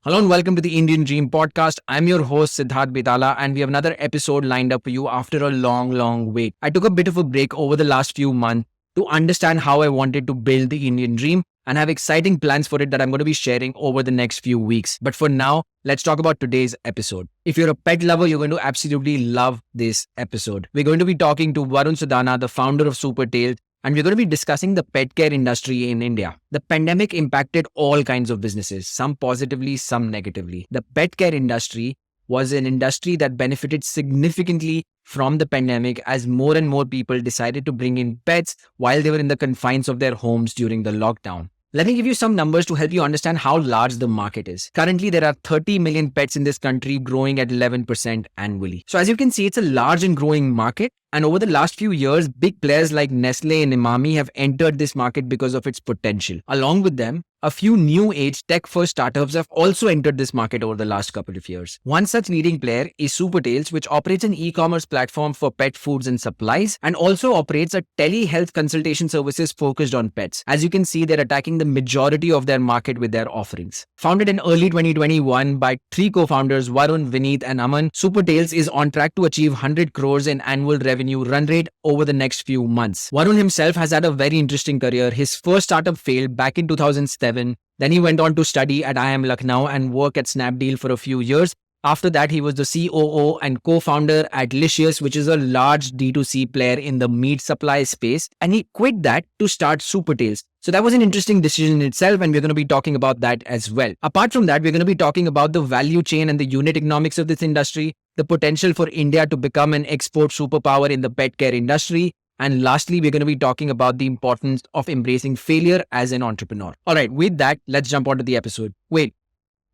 Hello and welcome to the Indian Dream Podcast. I'm your host Siddharth Bitala, and we have another episode lined up for you after a long wait. I took a bit of a break over the last few months to understand how I wanted to build the Indian Dream and have exciting plans for it that I'm going to be sharing over the next few weeks. But for now, let's talk about today's episode. If you're a pet lover, you're going to absolutely love this episode. We're going to be talking to Varun Sadana, the founder of Supertails, and we're going to be discussing the pet care industry in India. The pandemic impacted all kinds of businesses, some positively, some negatively. The pet care industry was an industry that benefited significantly from the pandemic as more and more people decided to bring in pets while they were in the confines of their homes during the lockdown. Let me give you some numbers to help you understand how large the market is. Currently, there are 30 million pets in this country, growing at 11% annually. So, as you can see, it's a large and growing market. And over the last few years, big players like Nestle and Imami have entered this market because of its potential. Along with them, a few new age tech-first startups have also entered this market over the last couple of years. One such leading player is Supertails, which operates an e-commerce platform for pet foods and supplies and also operates a telehealth consultation services focused on pets. As you can see, they're attacking the majority of their market with their offerings. Founded in early 2021 by three co-founders, Varun, Vineet, and Aman, Supertails is on track to achieve 100 crores in annual revenue run rate over the next few months. Varun himself has had a very interesting career. His first startup failed back in 2007. Then he went on to study at IIM Lucknow and work at Snapdeal for a few years. After that, he was the COO and co-founder at Licious, which is a large D2C player in the meat supply space. And he quit that to start Supertails. So that was an interesting decision in itself, and we're going to be talking about that as well. Apart from that, we're going to be talking about the value chain and the unit economics of this industry, the potential for India to become an export superpower in the pet care industry, and lastly, we're going to be talking about the importance of embracing failure as an entrepreneur. All right, with that, let's jump onto the episode. Wait,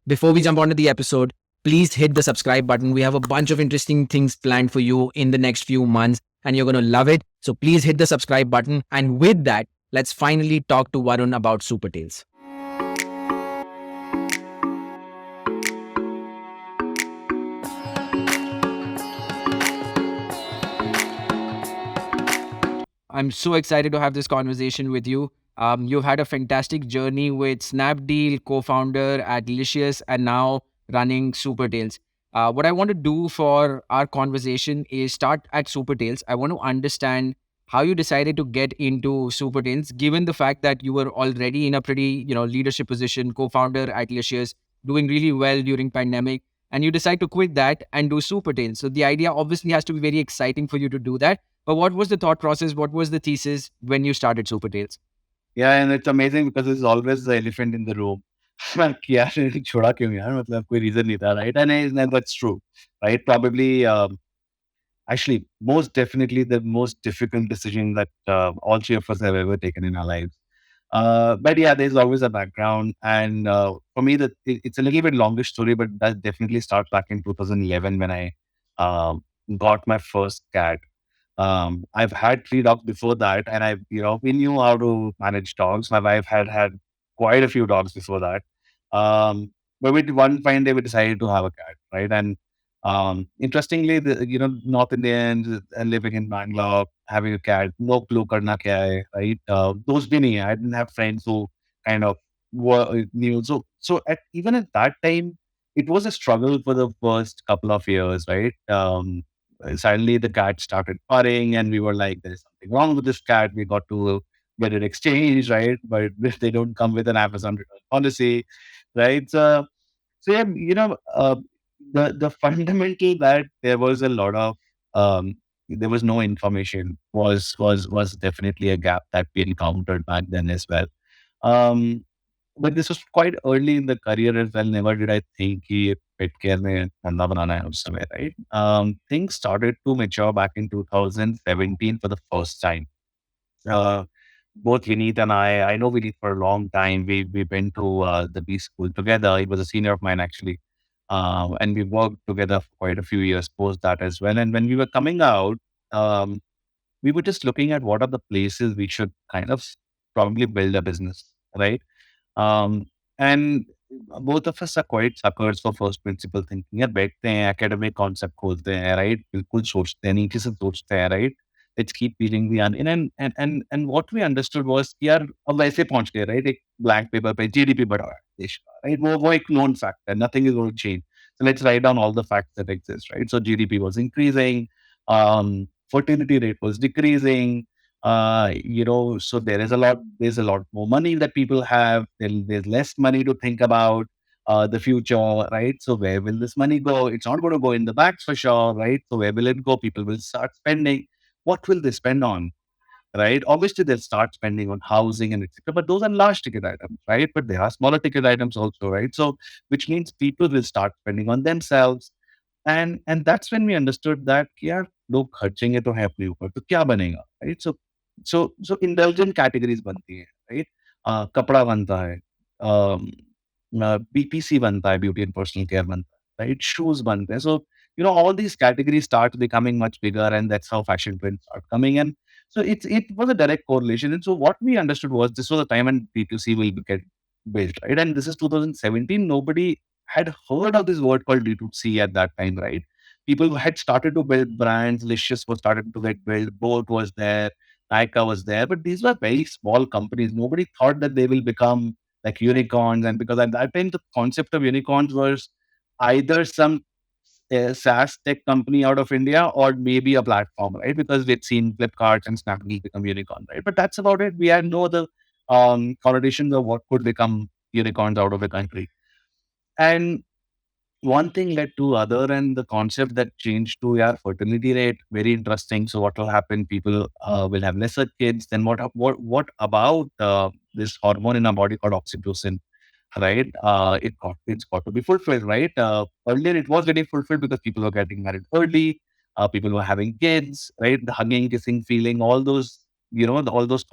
before we jump onto the episode, please hit the subscribe button. We have a bunch of interesting things planned for you in the next few months, and you're going to love it. So please hit the subscribe button. And with that, let's finally talk to Varun about Supertails. I'm so excited to have this conversation with you. You've had a fantastic journey with Snapdeal, co-founder at Licious, and now running Supertails. What I want to do for our conversation is start at Supertails. I want to understand how you decided to get into Supertails, given the fact that you were already in a pretty, leadership position, co-founder at Licious, doing really well during pandemic, and you decide to quit that and do Supertails. So the idea obviously has to be very exciting for you to do that. But what was the thought process? What was the thesis when you started Supertails? Yeah, and it's amazing because there's always the elephant in the room. मैं कि यार छोड़ा क्यों यार मतलब कोई reason नहीं था, right? And that's true, right? Probably, actually, most definitely the most difficult decision that all three of us have ever taken in our lives. But yeah, there's always a background, and for me, it's a little bit longer story, but that definitely starts back in 2011 when I got my first cat. I've had three dogs before that, and we knew how to manage dogs. My wife had quite a few dogs before that. But with one fine day, we decided to have a cat, right? And interestingly, North Indians living in Bangalore, having a cat, no clue karna kya hai, right? Those bhi nahi hai. I didn't have friends who kind of knew. Even at that time, it was a struggle for the first couple of years, right? Suddenly the cat started purring and we were like, there's something wrong with this cat. We got to get it exchanged, right? But they don't come with an Amazon return policy, right? So yeah, the fundamental that there was a lot of there was no information was definitely a gap that we encountered back then as well. Um, but this was quite early in the career as well. Never did I think कि pet care में धंधा बनाना है उस समय, right? Things started to mature back in 2017 for the first time. Uh, Both Vineet and I know Vineet for a long time. We went to the B school together. He was a senior of mine actually, and we worked together for quite a few years post that as well. And when we were coming out, um, we were just looking at what are the places we should kind of probably build a business, right? Um, and both of us are quite suckers for first principle thinking. यार बैठते हैं academic concept खोलते हैं, right? बिल्कुल सोचते हैं, नीचे से सोचते हैं, right? Let's keep peeling the onion. And what we understood was कि यार अब वैसे पहुंच गए, right? एक blank paper पे GDP बढ़ा है. देश का, right? वो एक known fact है, nothing is going to change. So let's write down all the facts that exist, right? So GDP was increasing, fertility rate was decreasing, so there's a lot more money that people have. There's less money to think about the future, right? So where will this money go? It's not going to go in the banks for sure, right? So where will it go? People will start spending. What will they spend on? Right? Obviously, they'll start spending on housing and etc. But those are large ticket items, right? But there are smaller ticket items also, right? So, which means people will start spending on themselves, and that's when we understood that यार लोग खर्चेंगे तो है अपने ऊपर तो क्या बनेगा, right? So indulgent categories बनती हैं, right? कपड़ा बनता है, BPC बनता है, beauty and personal care बनता है, right? Shoes बनते हैं. So all these categories start becoming much bigger, and that's how fashion trends start coming in. So it was a direct correlation. And so what we understood was this was a time when B2C will get built, right? And this is 2017. Nobody had heard of this word called D2C at that time, right? People had started to build brands. Licious was started to get built. Boat was there. Nykaa was there. But these were very small companies. Nobody thought that they will become like unicorns. And because at that time, the concept of unicorns was either some SaaS tech company out of India or maybe a platform, right? Because we'd seen Flipkart and Snapdeal become unicorn, right? But that's about it. We had no other connotations of what could become unicorns out of the country. And one thing led to other, and the concept that changed to yeah, fertility rate, very interesting. So what will happen? People will have lesser kids. Then what about this hormone in our body called oxytocin? Right? It's got to be fulfilled, right? Earlier it was getting fulfilled because people were getting married early, people were having kids, right? The hugging, kissing, feeling, all those, all those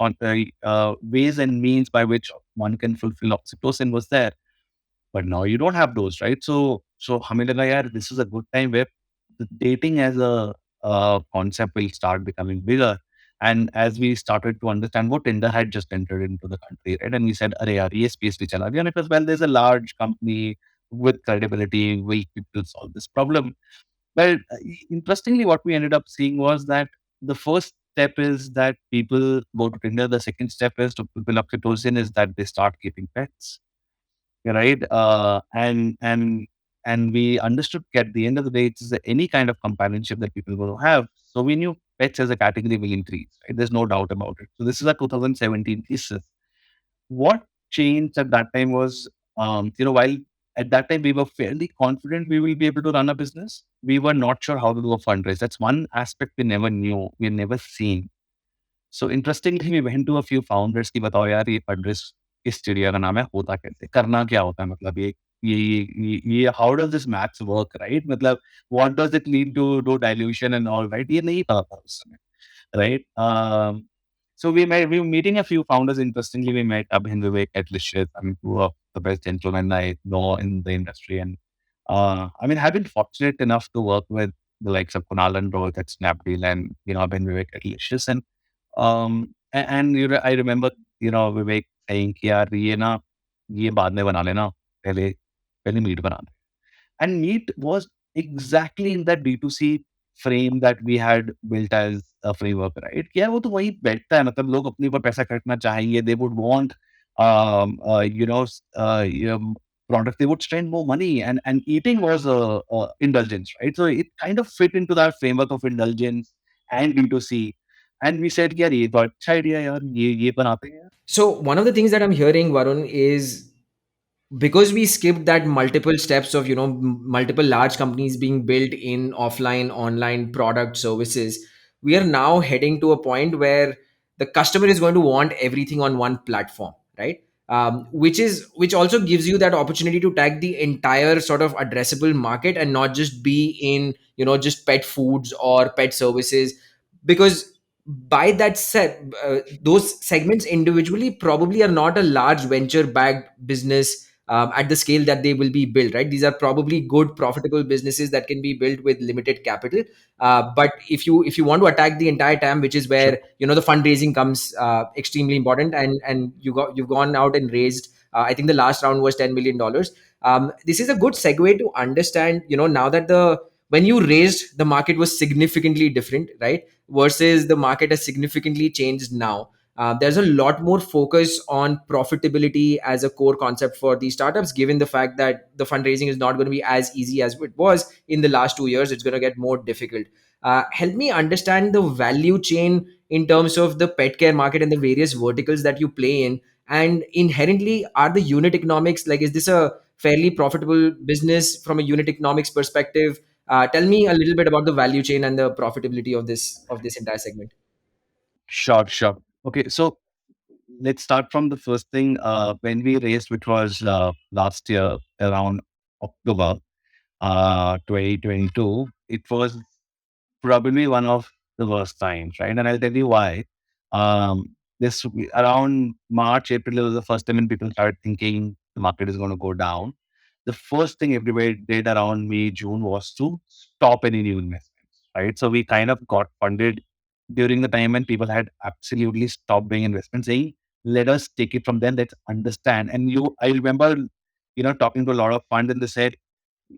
ways and means by which one can fulfill oxytocin was there. But now you don't have those, right? So हमें लगा यार this is a good time where the dating as a concept will start becoming bigger. And as we started to understand what Tinder had just entered into the country, right? And we said, "Arey yaar, ye space bhi chala gaya." And it was, well, there's a large company with credibility. Will people solve this problem? But interestingly, what we ended up seeing was that the first step is that people go to Tinder. The second step is to fulfill oxytocin is that they start keeping pets, right? And we understood at the end of the day, it's any kind of companionship that people will have. So we knew pets as a category will increase. Right? There's no doubt about it. So this is a 2017 thesis. What changed at that time was, while at that time we were fairly confident we will be able to run a business, we were not sure how to do a fundraise. That's one aspect we never knew, we had never seen. So interestingly, we went to a few founders कि बताओ यार ये fundraise किस चिड़िया का नाम है, होता कैसे, करना क्या होता है, मतलब ये how does this maths work, right? मतलब what does it need to do dilution and all, right? ये नहीं पता था उस समय, right? So we were meeting a few founders. Interestingly, we met Abhin Vivek at Licious. I mean, two of the best gentlemen I know in the industry. And I mean, I've been fortunate enough to work with the likes of Kunal and Rohit at Snapdeal and, Abhin Vivek at Licious. And I remember, Vivek saying कि यार ये ना ये बाद में बना लेना, पहले पहले मीट बना दे. And Meet was exactly in that D2C frame that we had built as a framework, right? कि यार वो तो वही बैठता है, मतलब लोग अपने ऊपर पैसा खर्चना चाहेंगे. They would want, product. They would spend more money, and eating was a indulgence, right? So it kind of fit into that framework of indulgence and D2C. And we said, यार ये तो अच्छा idea है यार, ये बनाते हैं. So one of the things that I'm hearing, Varun, is because we skipped that multiple steps of multiple large companies being built in offline online product services, we are now heading to a point where the customer is going to want everything on one platform, right? Which also gives you that opportunity to tag the entire sort of addressable market and not just be in just pet foods or pet services, because by that set, those segments individually probably are not a large venture backed business at the scale that they will be built, right? These are probably good profitable businesses that can be built with limited capital. But if you want to attack the entire TAM, which is Sure. where the fundraising comes extremely important, and you've gone out and raised, I think the last round was $10 million. This is a good segue to understand, now that the when you raised, the market was significantly different, right? Versus the market has significantly changed now. There's a lot more focus on profitability as a core concept for these startups, given the fact that the fundraising is not going to be as easy as it was in the last 2 years. It's going to get more difficult. Help me understand the value chain in terms of the pet care market and the various verticals that you play in. And inherently, are the unit economics, like, is this a fairly profitable business from a unit economics perspective? Tell me a little bit about the value chain and the profitability of this entire segment. Sure, sure. Okay, so let's start from the first thing. When we raised, which was last year around October 2022, it was probably one of the worst times, right? And I'll tell you why. This around March, April was the first time when people started thinking the market is going to go down. The first thing everybody did around May, June was to stop any new investments, right? So we kind of got funded during the time when people had absolutely stopped doing investments, saying, let us take it from them, let's understand. I remember, talking to a lot of funds and they said,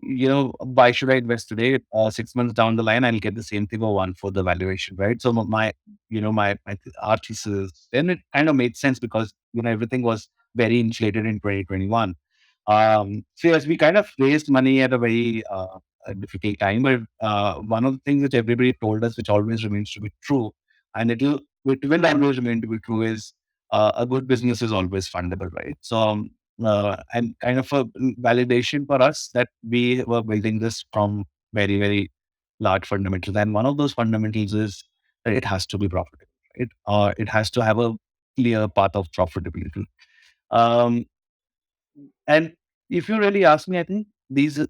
why should I invest today? 6 months down the line, I'll get the same thing for one for the valuation, right? So my our thesis, then it kind of made sense because everything was very inflated in 2021. So yes, we kind of raised money at a very a difficult time, but one of the things which everybody told us, which always remains to be true, and it will always remain to be true, is a good business is always fundable, right? So and kind of a validation for us that we were building this from very, very large fundamentals. And one of those fundamentals is that it has to be profitable. It has to have a clear path of profitability. Um, and if you really ask me, I think the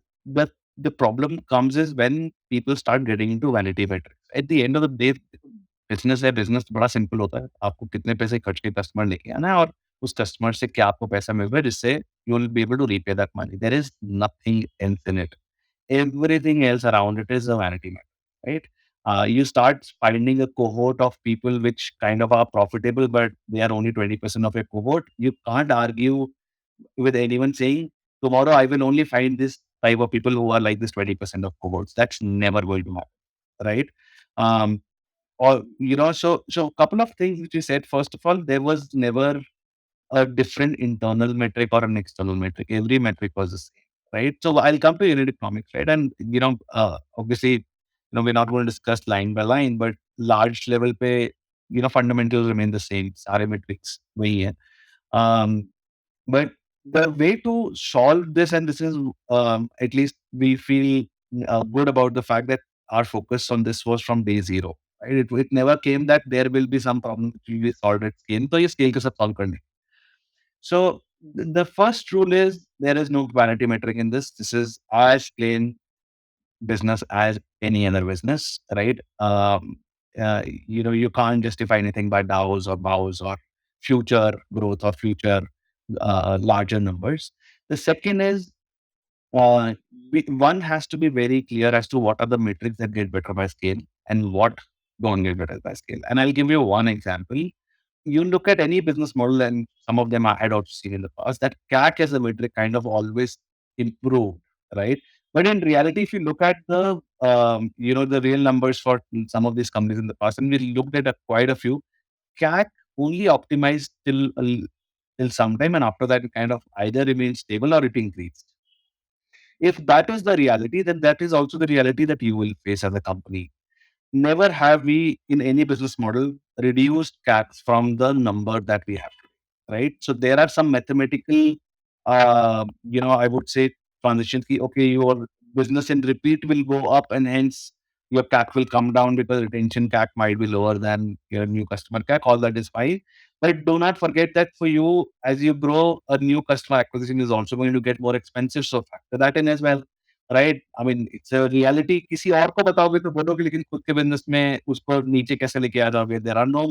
the problem comes is when people start getting into vanity metrics. At the end of the day, business है, business बड़ा simple होता है। आपको कितने पैसे खर्च के customer लेके आना है और उस कस्टमर से क्या आपको पैसा मिल रहा है जिससे you will be able to repay that money. There is nothing else in it. Everything else around it is a vanity metric, right? You start finding a cohort of people which kind of are profitable, but they are only 20% of a cohort. You can't argue with anyone saying, tomorrow I will only find this type of people who are like this 20% of cohorts. That's never going to happen, right? Um, so a couple of things which you said. First of all, there was never a different internal metric or an external metric. Every metric was the same, right? So I'll come to unit economics, right? And obviously, we're not going to discuss line by line, but large level pay, fundamentals remain the same. Sare metrics वही है. Um, but the way to solve this, and this is at least we feel good about the fact that our focus on this was from day zero. Right? It never came that there will be some problem which will be solved at scale. So ये scale के साथ solve करने. So the first rule is there is no vanity metric in this. This is as plain business as any other business, right? You can't justify anything by DAOs or BAOs or future growth or future larger numbers. The second is uh, one has to be very clear as to what are the metrics that get better by scale and what don't get better by scale. And I'll give you one example. You look at any business model, and some of them I had also seen in the past, that CAC as a metric kind of always improved, right? But in reality, if you look at the real numbers for some of these companies in the past, and we looked at quite a few, CAC only optimized till some time, and after that, it kind of either remains stable or it increased. If that is the reality, then that is also the reality that you will face as a company. Never have we, in any business model, reduced CACs from the number that we have today, right? So there are some mathematical, I would say transitions. Okay, your business in repeat will go up, and hence your CAC will come down because retention CAC might be lower than your new customer CAC. All that is fine. But do not forget that for you, as you grow, a new customer acquisition is also going to get more expensive. So factor that in as well, right I mean it's a reality किसी और को बताओगे तो बोलोगे लेकिन खुद के business में उसको नीचे कैसे लेके आ जाओगे there are no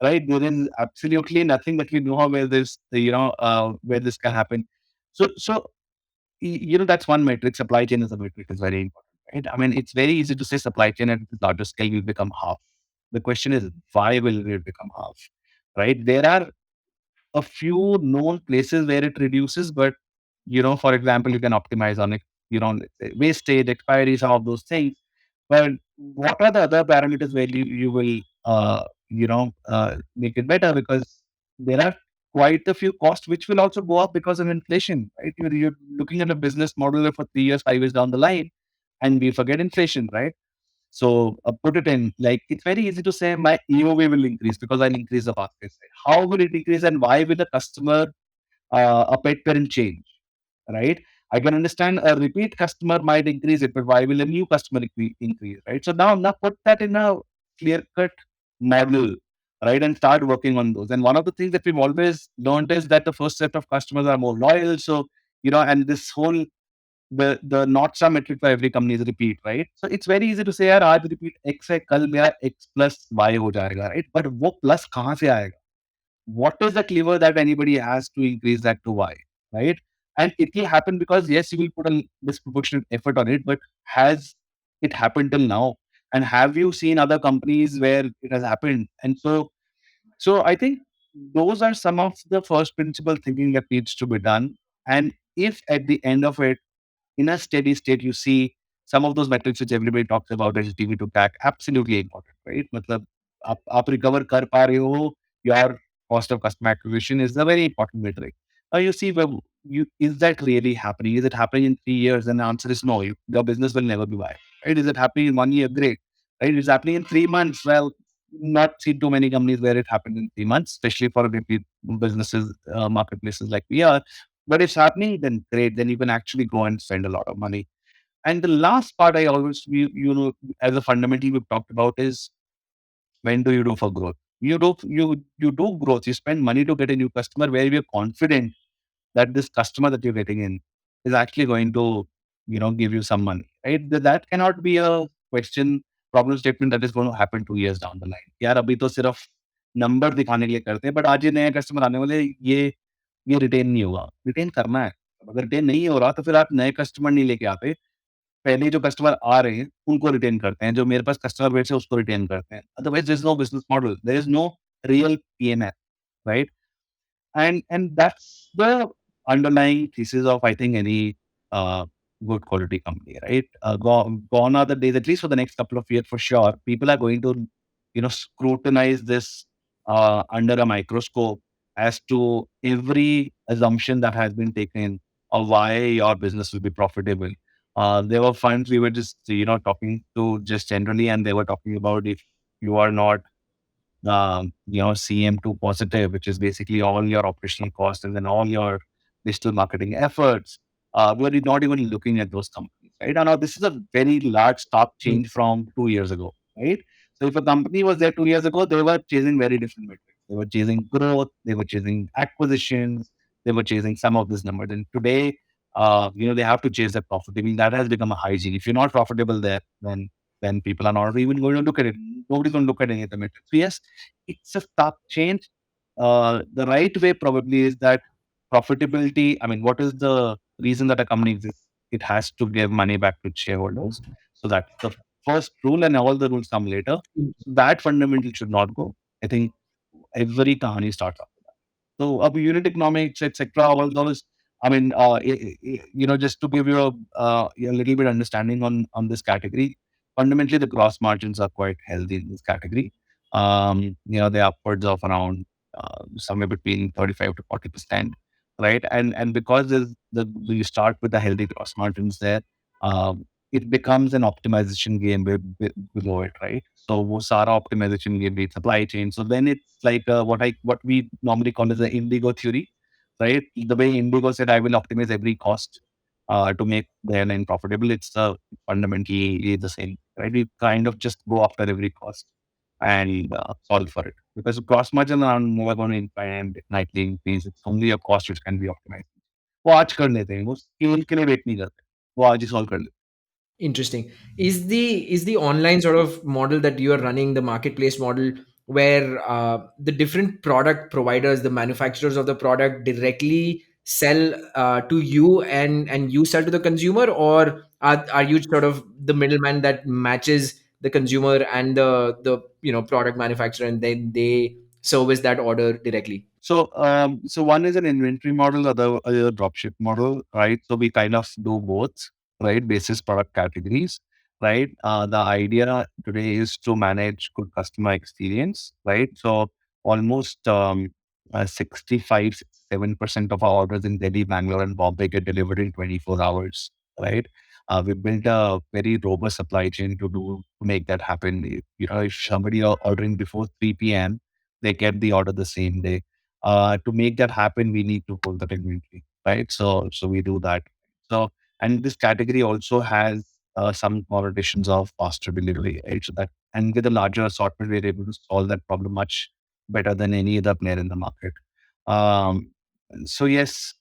right there is absolutely nothing that we know where this where this can happen so that's one metric. Supply chain is a metric is very important, right? I mean, it's very easy to say supply chain at the larger scale will become half. The question is, why will it become half, right? There are a few known places where it reduces, but for example, you can optimize on it, let's say wastage, expiry, some of those things. But what are the other parameters where you will make it better, because there are quite a few costs which will also go up because of inflation, right? You're looking at a business model for 3 years, 5 years down the line, and we forget inflation, right? So put it in, like, it's very easy to say my EOV will increase because I'll increase the basket size. How will it increase, and why will the customer a pet parent change, right? I can understand a repeat customer might increase it, but why will a new customer increase, right? So now put that in a clear cut model, right, and start working on those. And one of the things that we've always learned is that the first set of customers are more loyal. So and this whole the North Star metric for every company is repeat, right? So it's very easy to say, यार आज repeat X है, कल मेरा X plus Y हो जाएगा, right? But वो plus कहाँ से आएगा? What is the lever that anybody has to increase that to Y, right? And it will happen because yes, you will put a disproportionate effort on it, but has it happened till now? And have you seen other companies where it has happened? And so I think those are some of the first principle thinking that needs to be done. And if at the end of it, in a steady state, you see some of those metrics which everybody talks about as TV to CAC, absolutely important, right? मतलब आप recover कर पा रहे हो, your cost of customer acquisition is a very important metric. Now you see, well, is that really happening? Is it happening in 3 years? And the answer is no. Your business will never be viable, right? Is it happening in 1 year? Great, right? Is it happening in 3 months? Well, not seen too many companies where it happened in 3 months, especially for repeat businesses, marketplaces like we are. But it's happening, then great. Then you can actually go and spend a lot of money. And the last part I always, as a fundamental we've talked about is, when do you do for growth? You do growth. You spend money to get a new customer where you're confident that this customer that you're getting in is actually going to, give you some money, right? That cannot be a question problem statement that is going to happen 2 years down the line. यार अभी तो सिर्फ number दिखाने के लिए करते हैं, but आज ये नया कस्टमर आने वाले, ये रिटेन नहीं होगा, रिटेन करना है। अगर रिटेन नहीं हो रहा तो फिर आप नए कस्टमर नहीं लेके आते, पहले जो कस्टमर आ रहे हैं उनको रिटेन करते हैं, जो मेरे पास कस्टमर बेस है उसको रिटेन करते हैं। Otherwise there is no business model, there is no real PNL, right? And that's the underlying thesis of, I think, any good quality company, right? Gone are the days, at least for the next couple of years for sure. People are going to, scrutinize this under a microscope as to every assumption that has been taken of why your business will be profitable. There were funds we were just, talking to just generally, and they were talking about, if you are not CM2 positive, which is basically all your operational costs and then all your digital marketing efforts. We're not even looking at those companies, right? And now this is a very large stark change from 2 years ago, right? So if a company was there 2 years ago, they were chasing very different metrics. They were chasing growth, they were chasing acquisitions, they were chasing some of these numbers. And today, they have to chase that profitability. That has become a hygiene. If you're not profitable there, then people are not even going to look at it. Nobody's going to look at any of the metrics. So yes, it's a stark change. The right way probably is that profitability. I mean, what is the reason that a company exists? It has to give money back to shareholders. So that's the first rule, and all the rules come later. So that fundamental should not go. I think every kahani starts off. So unit economics, etc. All those. I mean, just to give you a little bit understanding on this category, fundamentally the gross margins are quite healthy in this category. They're upwards of around somewhere between 35 to 40%, right? And because you start with the healthy gross margins there, it becomes an optimization game below it, right? So वो सारा optimization game be supply chain. So then it's like what we normally call as the Indigo theory, right? The way Indigo said, I will optimize every cost to make the airline profitable. It's fundamentally the same, right? We kind of just go after every cost and solve for it, because gross margin are never going to nightly increase. It's only a cost which can be optimized. वो आज कर लेते हैं, वो scale के लिए wait नहीं करते, वो आज ही सॉल्व कर लेते Interesting. Is the online sort of model that you are running, the marketplace model, where the different product providers, the manufacturers of the product, directly sell to you, and you sell to the consumer, or are you sort of the middleman that matches the consumer and the product manufacturer, and then they service that order directly? So one is an inventory model, other a dropship model, right? So we kind of do both, right? Basis product categories. right? The idea today is to manage good customer experience, right? So almost 65-7% of our orders in Delhi, Bangalore, and Bombay get delivered in 24 hours, right? We built a very robust supply chain to make that happen. If somebody are ordering before 3 p.m., they get the order the same day. To make that happen, we need to pull that inventory, right? So we do that. So, and this category also has some connotations of faster delivery, right? So that, and with a larger assortment, we're able to solve that problem much better than any other player in the market. Um, so yes,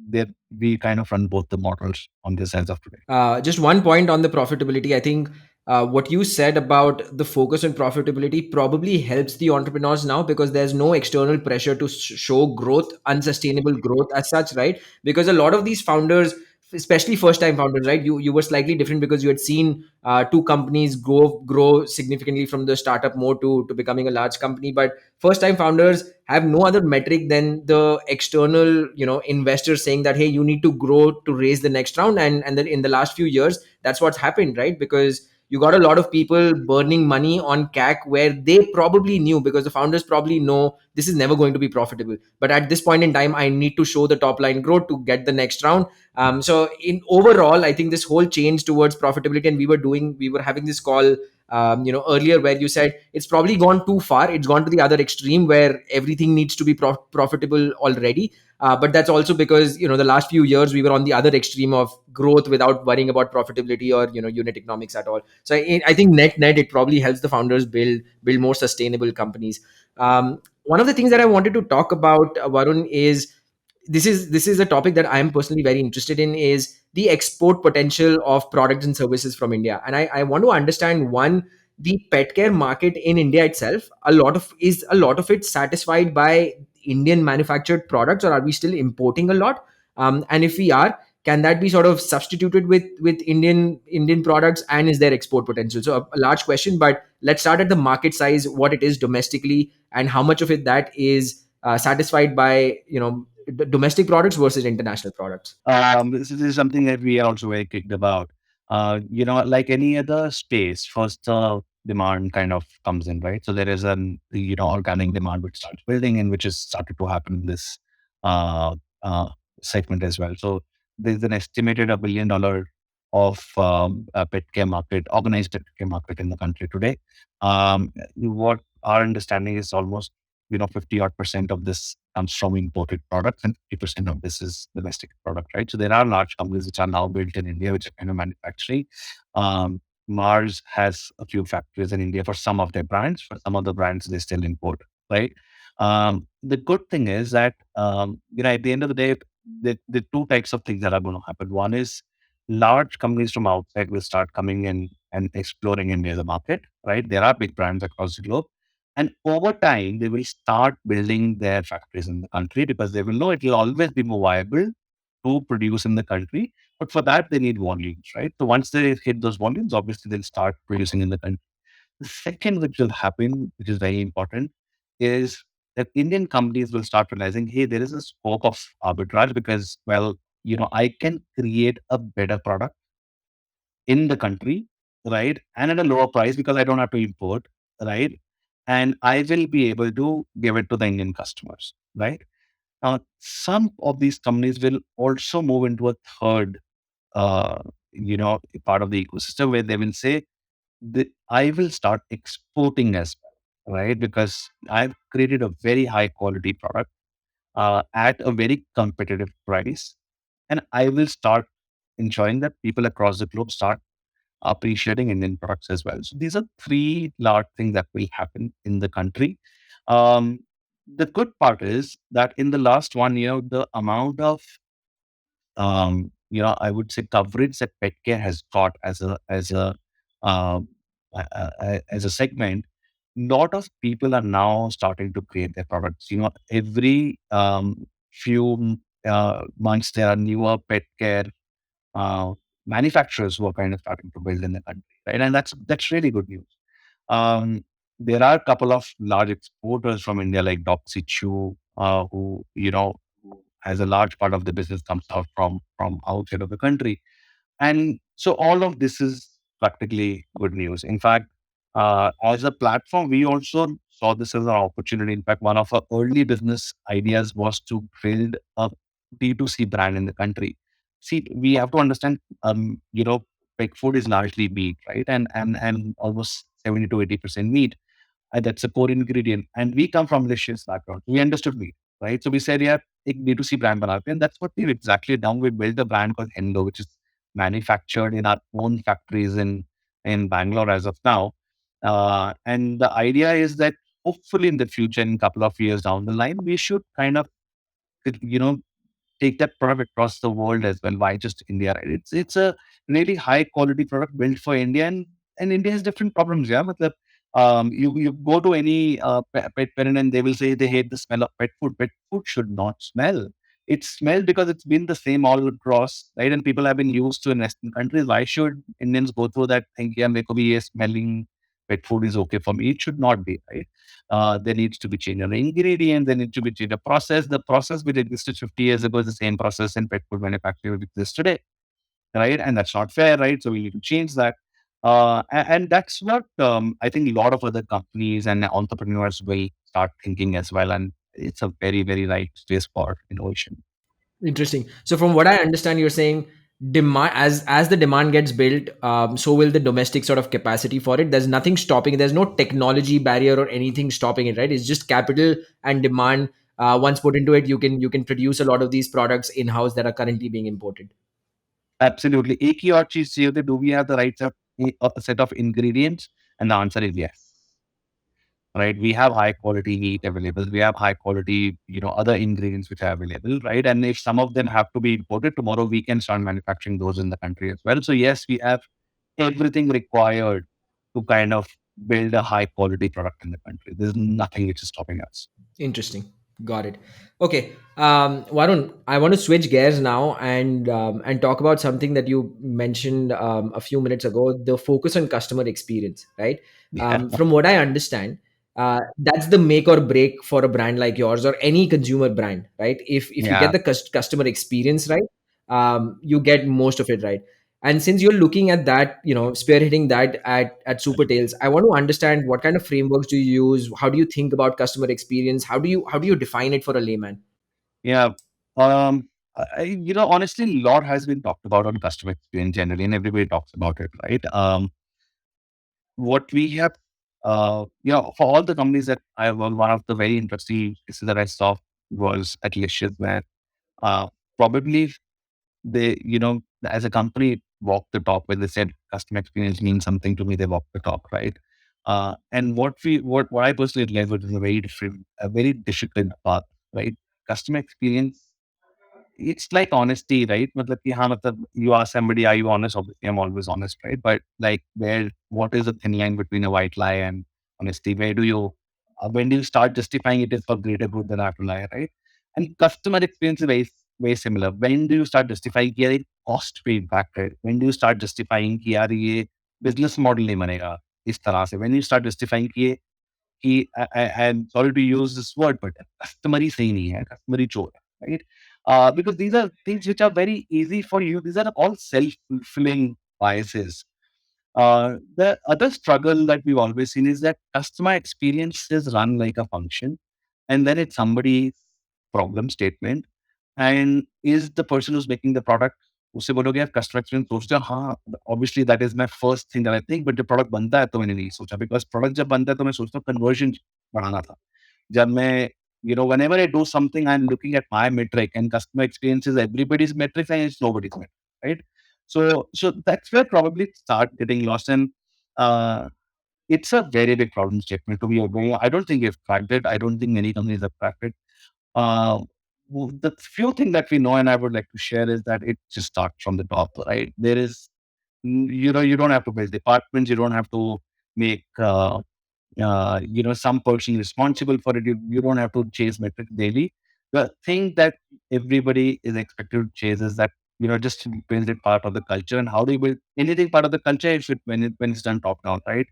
there we kind of run both the models on this as of today. Just one point on the profitability. I think what you said about the focus on profitability probably helps the entrepreneurs now because there's no external pressure to show growth, unsustainable growth as such, right? Because a lot of these founders, especially first time founders, right? You were slightly different because you had seen two companies grow significantly from the startup mode to becoming a large company. But first time founders have no other metric than the external investors saying that, hey, you need to grow to raise the next round. And then in the last few years, that's what's happened, right? Because you got a lot of people burning money on CAC where they probably knew, because the founders probably know this is never going to be profitable, but at this point in time I need to show the top line growth to get the next round. So in overall, I think this whole change towards profitability, and we were having this call earlier where you said it's probably gone too far. It's gone to the other extreme where everything needs to be profitable already. But that's also because the last few years we were on the other extreme of growth without worrying about profitability or unit economics at all. So I think net it probably helps the founders build more sustainable companies. One of the things that I wanted to talk about, Varun, is this is a topic that I am personally very interested in, is the export potential of products and services from India. And I want to understand, one, the pet care market in India itself, a lot of it satisfied by Indian manufactured products, or are we still importing a lot? And if we are, can that be sort of substituted with Indian products, and is there export potential? So a large question, but let's start at the market size, what it is domestically, and how much of it that is satisfied by domestic products versus international products. This is something that we are also very kicked about. Like any other space, first demand kind of comes in, right? So there is an organic demand which starts building and which is started to happen in this uh, uh, segment as well. So there's an estimated $1 billion of pet care market, organized pet care market in the country today. What our understanding is, almost 50% of this comes from imported products and 50% of this is domestic product, right? So there are large companies which are now built in India, which are kind of manufacturing. Mars has a few factories in India for some of their brands. For some of the brands, they still import, right? The good thing is that, at the end of the day, the two types of things that are going to happen. One is large companies from outside will start coming in and exploring India as a market, right? There are big brands across the globe, and over time, they will start building their factories in the country because they will know it will always be more viable to produce in the country. But for that, they need volumes, right? So once they hit those volumes, obviously they'll start producing in the country. The second, which will happen, which is very important, is that Indian companies will start realizing, hey, there is a scope of arbitrage because, well, I can create a better product in the country, right? And at a lower price because I don't have to import, right? And I will be able to give it to the Indian customers, right? Now, some of these companies will also move into a third, uh, part of the ecosystem where they will say, I will start exporting as well, right? Because I've created a very high quality product at a very competitive price. And I will start ensuring that people across the globe start appreciating Indian products as well. So these are three large things that will happen in the country. Um, the good part is that in the last 1 year, the amount of I would say coverage that pet care has got um, as a segment, lot of people are now starting to create their products. Every few months there are newer pet care uh, manufacturers who are kind of starting to build in the country, right? And that's really good news. Um, there are a couple of large exporters from India, like Doxy Chew, who has a large part of the business comes out from outside of the country. And so all of this is practically good news. In fact, as a platform, we also saw this as an opportunity. In fact, one of our early business ideas was to build a D2C brand in the country. See, we have to understand, pet food is largely meat, right? And almost 70 to 80% meat. And that's a core ingredient. And we come from Licious background. We understood meat, right? So we said, yeah, एक D2C brand बनाते हैं. And that's what we've exactly done. We built a brand called Hendo, which is manufactured in our own factories in Bangalore as of now. And the idea is that hopefully in the future, in a couple of years down the line, we should kind of, you know, take that product across the world as well. Why just India? Right? It's a really high quality product built for India, and India has different problems. Yeah, matlab, you go to any pet parent and they will say they hate the smell of pet food. Pet food should not smell. It smells because it's been the same all across, right? And people have been used to in Western countries. Why should Indians go through that thing? Yeah, maybe ye smelling pet food is okay for me. It should not be, right? There needs to be change in the ingredient. There needs to be change the process. The process which existed 50 years ago is the same process in pet food manufacturing which exists today, right? And that's not fair, right? So we need to change that. And that's what I think a lot of other companies and entrepreneurs will start thinking as well. And it's a very, very right space for innovation. Interesting. So from what I understand, you're saying demand as the demand gets built, so will the domestic sort of capacity for it. There's nothing stopping. There's no technology barrier or anything stopping it, right? It's just capital and demand. Once put into it, you can produce a lot of these products in house that are currently being imported. Absolutely. एक ही और चीज चाहिए होती है, do we have the right set of ingredients? And the answer is yes. Right? We have high quality meat available. We have high quality, other ingredients which are available, right? And if some of them have to be imported tomorrow, we can start manufacturing those in the country as well. So yes, we have everything required to kind of build a high quality product in the country. There's nothing which is stopping us. Interesting. Got it. Okay, Varun, I want to switch gears now and talk about something that you mentioned a few minutes ago: the focus on customer experience. Right. Yeah. From what I understand, that's the make or break for a brand like yours or any consumer brand. Right. If you get Yeah. the customer experience right, you get most of it right. And since you're looking at that, spearheading that at Supertails, I want to understand what kind of frameworks do you use? How do you think about customer experience? How do you define it for a layman? Yeah. Honestly, a lot has been talked about on customer experience generally, and everybody talks about it, right? What we have, for all the companies that I was one of the very interesting cases that I saw was at Licious, where uh, probably they, as a company, walked the talk when they said customer experience means something to me. They walked the talk, right? And what I personally realized was a very different, a very disciplined path, right? Customer experience, it's like honesty, right? मतलब कि हाँ, मतलब you ask somebody, are you honest? Obviously, I'm always honest, right? But like, what is the thin line between a white lie and honesty? When do you start justifying it is for greater good than I have to lie, right? And customer experience is very, very similar. When do you start justifying कि यार ये cost पे impact है? When do you start justifying कि यार ये business model नहीं बनेगा इस तरह से? When you start justifying कि I'm sorry to use this word, but customer ही सही नहीं है, customer ही चोर है, right? Because these are things which are very easy for you. These are all self-fulfilling biases. The other struggle that we've always seen is that customer experience is run like a function, and then it's somebody's problem statement. And is the person who's making the product, उससे बोलोगे आप customer experience सोचते हो हाँ, obviously that is my first thing that I think, but जब product बनता है तो मैंने नहीं सोचा, because product जब बनता है तो मैं सोचता हूँ conversion बढ़ाना था. जब मैं, whenever I do something, I'm looking at my metric, and customer experience is everybody's metrics and it's nobody's metric, right? So that's where probably start getting lost. And uh, it's a very big problem statement to be a very, I don't think we've cracked it. I don't think many companies have cracked it. Uh, the few thing that we know and I would like to share is that it just starts from the top, right? There is, you don't have to build departments. You don't have to make, some person responsible for it. You don't have to chase metrics daily. The thing that everybody is expected to chase is that, just build it part of the culture. And how do you build anything part of the culture? It should, when it's done top down, right?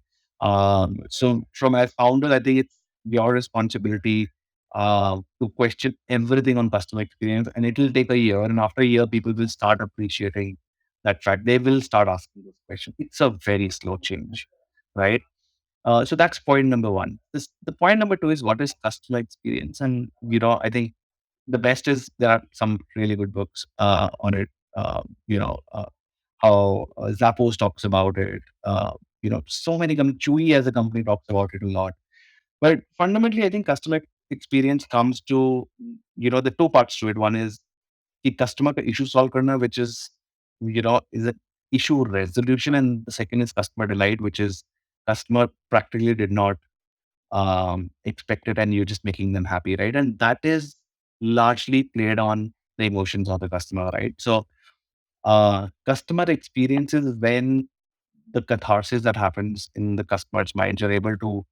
So from as founder, I think it's your responsibility to question everything on customer experience, and it will take a year. And after a year, people will start appreciating. that fact. They will start asking those questions. It's a very slow change, right? So that's point number one. The point number two is, what is customer experience? And I think the best is, there are some really good books on it. How Zappos talks about it. So many Chewy as a company talks about it a lot. But fundamentally, I think customer experience comes to, the two parts to it. One is कि customer का issue solve करना, which is an issue resolution, and the second is customer delight, which is customer practically did not expect it, and you're just making them happy, right? And that is largely played on the emotions of the customer, right? So, customer experience is when the catharsis that happens in the customer's mind, you're able to,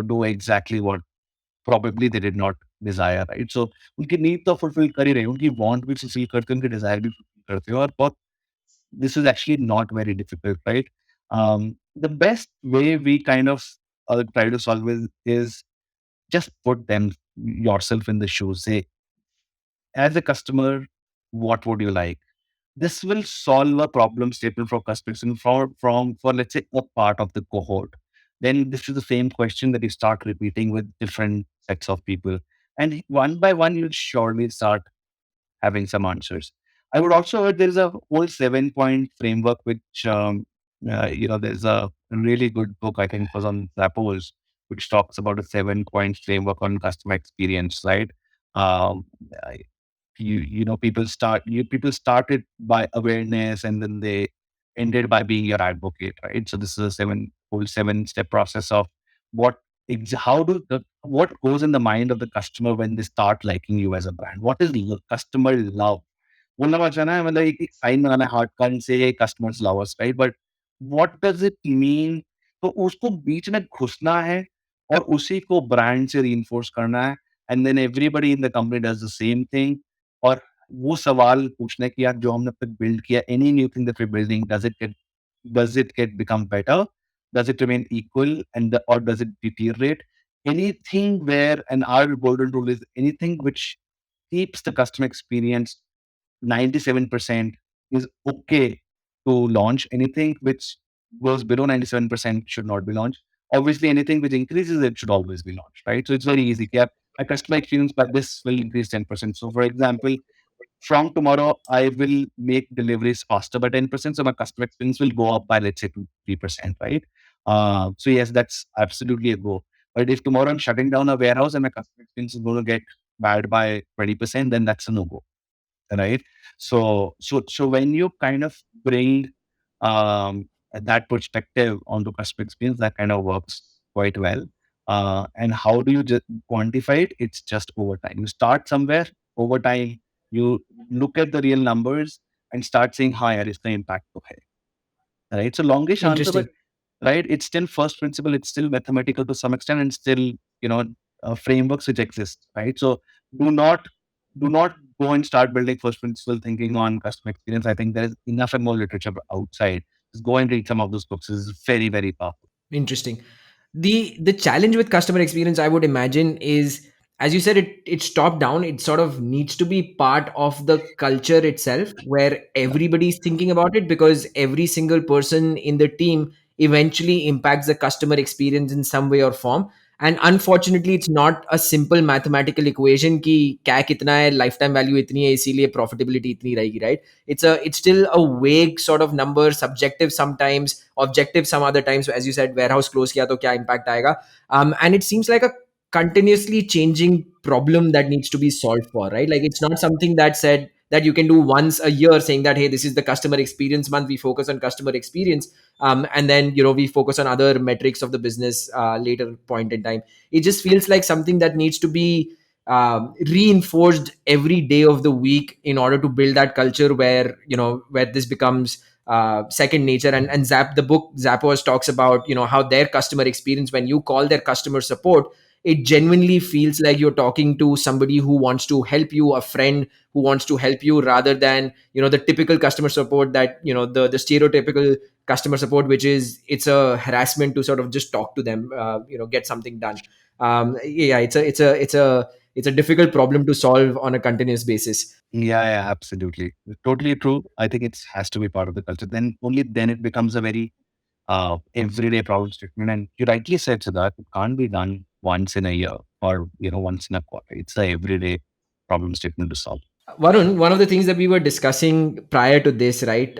do exactly what probably they did not desire, right? So उनकी need तो fulfil कर ही रहे हैं, उनकी want भी fulfil करते हैं, उनके डिजायर भी फुलफिल करते हैं, और बहुत, this is actually not very difficult, right? The best way we kind of try to solve is just put them yourself in the shoes. Say, as a customer, what would you like? This will solve a problem statement for customers and for let's say a part of the cohort. Then this is the same question that you start repeating with different sets of people, and one by one you'll surely start having some answers. I would also add, there's a whole 7 point framework, which there's a really good book, I think, was on Zappos, which talks about a 7 point framework on customer experience, right? Um, people started by awareness, and then they ended by being your advocate, right? So this is a whole 7 step process of what goes in the mind of the customer when they start liking you as a brand. What is customer love? बोलना बचाना है, मतलब एक sign बनाना है heart का, से customers love us, right? But what does it mean? तो उसको बीच में घुसना है, और उसी को ब्रांड से रीइंफोर्स करना है, and then everybody in the company does the same thing. और वो सवाल पूछने की, यार जो हमने अब तक बिल्ड किया, any new thing that we building, does it get become better? Does it remain equal, or does it deteriorate? Anything where, and our golden rule is, anything which keeps the customer experience 97% is okay to launch. Anything which goes below 97% should not be launched. Obviously, anything which increases it should always be launched, right? So it's very easy. Yeah, a customer experience by this will increase 10%. So, for example, from tomorrow, I will make deliveries faster by 10%. So my customer experience will go up by, let's say, 2 3%, right? So yes, that's absolutely a go. But if tomorrow I'm shutting down a warehouse and my customer experience is going to get bad by 20%, then that's a no go, right? So when you kind of bring that perspective onto customer experience, that kind of works quite well. And how do you just quantify it? It's just over time. You start somewhere. Over time, you look at the real numbers and start saying, higher is the impact to hai, right? So longish answer, but Interesting. right, it's still first principle, it's still mathematical to some extent, and still, you know frameworks which exist, right? So do not do not go and start building first principle thinking on customer experience. I think there is enough and more literature outside. Just go and read some of those books. It's very, very powerful. Interesting. The challenge with customer experience, I would imagine, is, as you said, it's top down. It sort of needs to be part of the culture itself, where Yeah. everybody's thinking about it, because every single person in the team eventually impacts the customer experience in some way or form. And unfortunately, it's not a simple mathematical equation कि क्या कितना है, lifetime value इतनी है, इसीलिए profitability इतनी रहेगी, right? It's still a vague sort of number, subjective sometimes, objective some other times. So as you said, warehouse close किया तो क्या impact आएगा? And it seems like a continuously changing problem that needs to be solved for, right? Like, it's not something that said that you can do once a year, saying that, hey, this is the customer experience month, we focus on customer experience, and then we focus on other metrics of the business later point in time. It just feels like something that needs to be reinforced every day of the week in order to build that culture where where this becomes second nature. And the book Zappos talks about how their customer experience, when you call their customer support, it genuinely feels like you're talking to somebody who wants to help you, a friend who wants to help you, rather than the typical customer support that the stereotypical customer support, which is, it's a harassment to sort of just talk to them, get something done. Yeah, it's a it's a difficult problem to solve on a continuous basis. Yeah, yeah, absolutely. Totally true. I think it has to be part of the culture. Then only then it becomes a very everyday problem statement. And you rightly said so that it can't be done once in a year or once in a quarter. It's a everyday problem statement to solve. Varun, one of the things that we were discussing prior to this, right,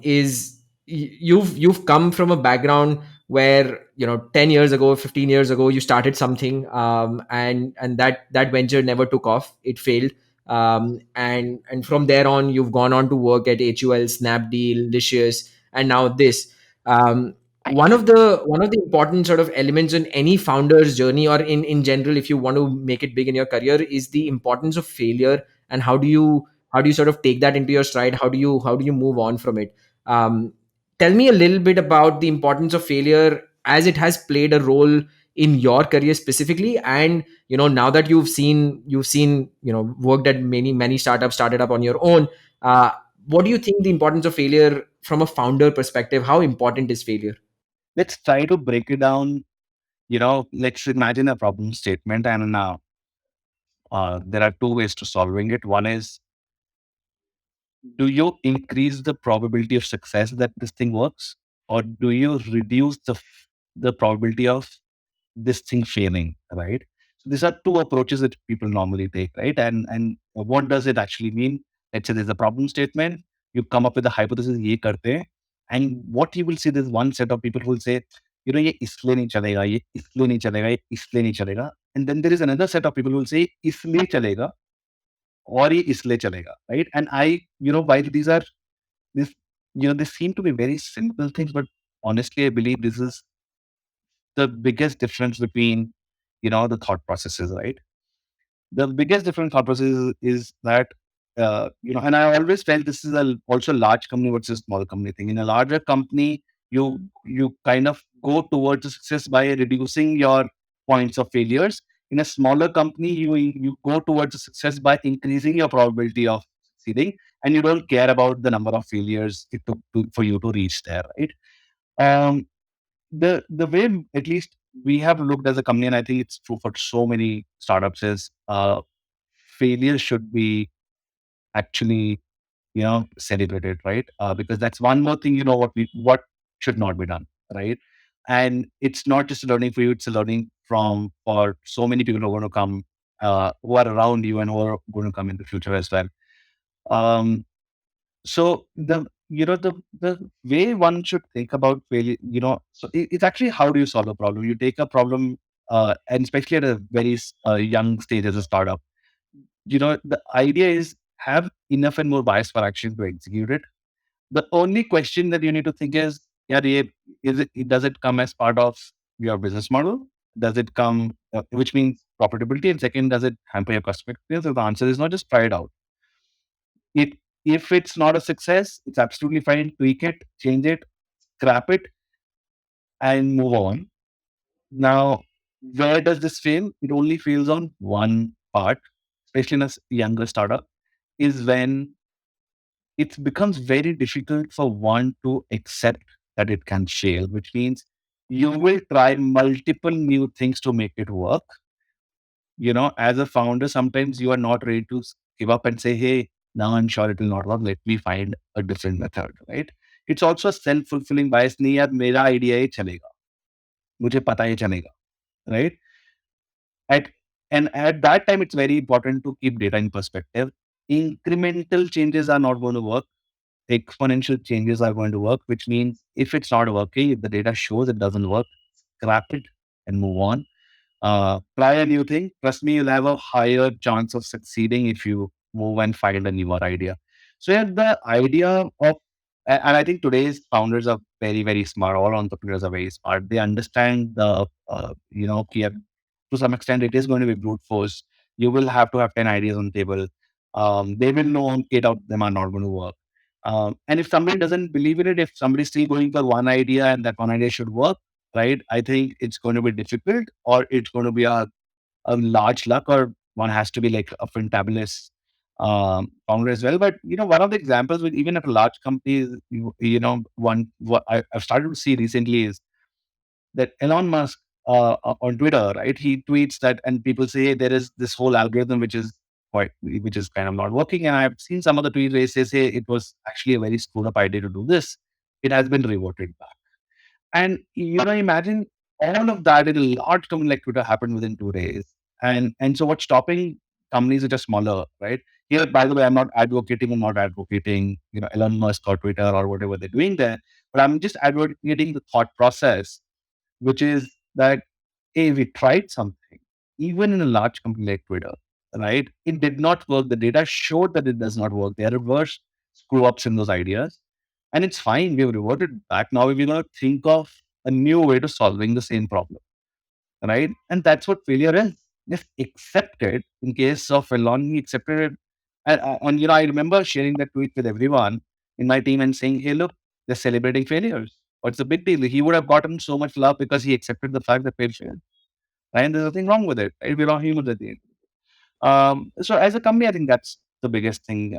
is you've come from a background where 10 years ago, 15 years ago, you started something, and that venture never took off. It failed, and from there on, you've gone on to work at HUL, Snapdeal, Licious, and now this. One of the important sort of elements in any founder's journey, or in general, if you want to make it big in your career, is the importance of failure. And how do you sort of take that into your stride? How do you move on from it? Tell me a little bit about the importance of failure as it has played a role in your career specifically. And now that you've seen worked at many startups, started up on your own, uh, what do you think the importance of failure from a founder perspective? How important is failure? Let's try to break it down. Let's imagine a problem statement, and there are two ways to solving it. One is, do you increase the probability of success that this thing works, or do you reduce the probability of this thing failing, right? So these are two approaches that people normally take, right? And what does it actually mean? Let's say there's a problem statement. You come up with a hypothesis, ye karte hain, and what you will see, there's one set of people who will say, ye isliye nahi chalega, ye isliye nahi chalega, ye isliye nahi chalega. And then there is another set of people who will say, isliye chalega, or ye isliye chalega, right? And while these are this, they seem to be very simple things, but honestly, I believe this is the biggest difference between the thought processes, right? The biggest difference thought process is that and I always felt this is also a large company versus small company thing. In a larger company, you kind of go towards the success by reducing your points of failures. In a smaller company, you go towards the success by increasing your probability of succeeding, and you don't care about the number of failures it took for you to reach there, right? um, the way at least we have looked as a company, and I think it's true for so many startups, is failure should be actually celebrated, right? Because that's one more thing, what should not be done, right? And it's not just a learning for you; it's a learning for so many people who are going to come, who are around you, and who are going to come in the future as well. Um, so the way one should think about failure, so it's actually, how do you solve a problem? You take a problem, and especially at a very young stage as a startup, the idea is have enough and more bias for action to execute it. The only question that you need to think is, yeah, does it come as part of your business model? Does it come, which means profitability? And second, does it hamper your customer experience? If the answer is not, just try it out. It If it's not a success, it's absolutely fine. Tweak it, change it, scrap it, and move on. Now, where does this fail? It only fails on one part, especially in a younger startup, is when it becomes very difficult for one to accept that it can fail, which means you will try multiple new things to make it work. As a founder, sometimes you are not ready to give up and say, hey, now I'm sure it will not work. Let me find a different method, right? It's also a self-fulfilling bias. नहीं यार मेरा idea ही चलेगा, मुझे पता ही चलेगा, right? At and at that time, it's very important to keep data in perspective. Incremental changes are not going to work. Exponential changes are going to work, which means if it's not working, if the data shows it doesn't work, scrap it and move on. Try a new thing. Trust me, you'll have a higher chance of succeeding if you move and find a newer idea. So yeah, the idea of, and I think today's founders are very, very smart. All entrepreneurs are very smart. They understand the, to some extent, it is going to be brute force. You will have to have 10 ideas on the table. They will know 8 of them are not going to work. And if somebody doesn't believe in it, if somebody's still going for one idea and that one idea should work, right? I think it's going to be difficult, or it's going to be a large luck, or one has to be like a fantabulous founder as well. But one of the examples with even at a large company, is, one what I've started to see recently is that Elon Musk. on Twitter, right? He tweets that, and people say, "Hey, there is this whole algorithm which is kind of not working." And I've seen some of the tweets where they say it was actually a very screwed up idea to do this. It has been reverted back. And imagine all of that in a large company like Twitter happened within 2 days. And so what's stopping companies which are smaller, right? Here, by the way, I'm not advocating or not advocating, Elon Musk or Twitter or whatever they're doing there, but I'm just advocating the thought process, which is that, hey, we tried something, even in a large company like Twitter, right? It did not work. The data showed that it does not work. There were screw ups in those ideas. And it's fine. We've reverted back. Now we're going to think of a new way to solving the same problem, right? And that's what failure is. Just accept it. In case of Elon, he accepted it. And I remember sharing that tweet with everyone in my team and saying, hey, look, they're celebrating failures. What's the big deal? He would have gotten so much love because he accepted the fact that failure, right? And there's nothing wrong with it. Right? We're all humans at the end. So as a company, I think that's the biggest thing.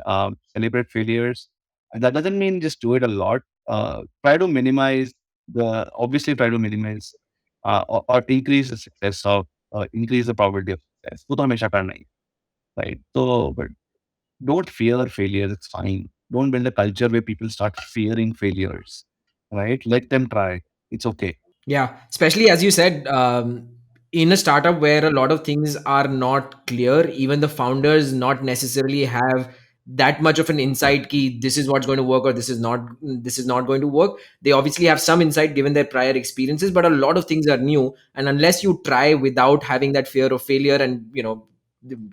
Celebrate failures. And that doesn't mean just do it a lot. Try to minimize obviously try to minimize or increase the success of increase the probability of success. वो तो हमेशा करना ही है, right? So, but don't fear failures. It's fine. Don't build a culture where people start fearing failures, right? Let them try. It's okay. Yeah, especially as you said, in a startup where a lot of things are not clear, even the founders not necessarily have that much of an insight key, this is what's going to work or this is not going to work. They obviously have some insight given their prior experiences, but a lot of things are new, and unless you try without having that fear of failure and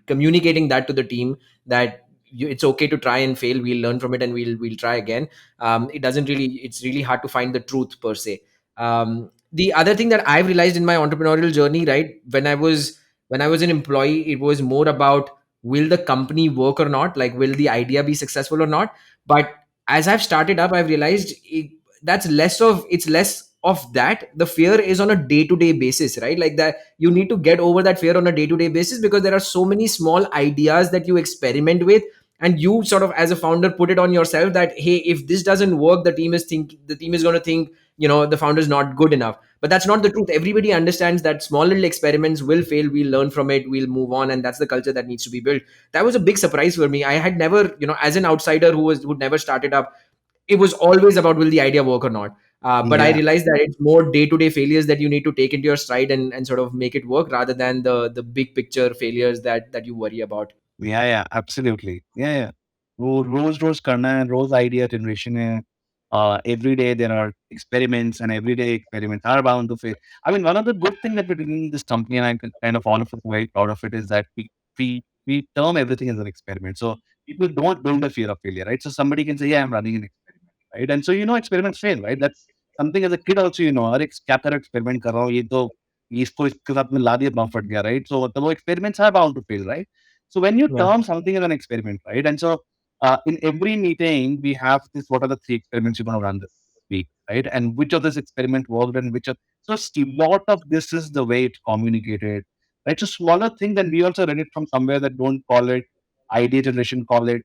communicating that to the team that it's okay to try and fail, we'll learn from it and we'll try again. It's really hard to find the truth per se. The other thing that I've realized in my entrepreneurial journey, right, when I was an employee, it was more about will the company work or not, like will the idea be successful or not. But as I've started up, I've realized it's less of that. The fear is on a day-to-day basis, right? Like that you need to get over that fear on a day-to-day basis because there are so many small ideas that you experiment with, and you sort of as a founder put it on yourself that hey, if this doesn't work, the team is going to think the founder is not good enough. But that's not the truth. Everybody understands that small little experiments will fail, we'll learn from it, we'll move on, and that's the culture that needs to be built. That was a big surprise for me. I had never, as an outsider who'd never started up, it was always about will the idea work or not. But I Yeah. realized that it's more day-to-day failures that you need to take into your stride and sort of make it work rather than the big picture failures that you worry about. Yeah, yeah, absolutely. Yeah, yeah. रोज करना है, रोज idea generation है. Every day there are experiments, and every day experiments are bound to fail. I mean, one of the good things that we're doing in this company, and I'm kind of all of us very proud of it, is that we term everything as an experiment. So people don't build a fear of failure, right? So somebody can say, "Yeah, I'm running an experiment," right? And so experiments fail, right? That's something as a kid also, अरे क्या तरह experiment कर रहा हूँ, ये तो इसको इसके साथ में ला दिया बम फट गया, right? So the experiments are bound to fail, right? So when you Yeah. term something as an experiment, right? And so in every meeting, we have this, what are the three experiments you're going to run this week, right? And which of this experiment worked and which of, so a lot of this is the way it's communicated, right? So smaller thing, then we also read it from somewhere that don't call it idea generation, call it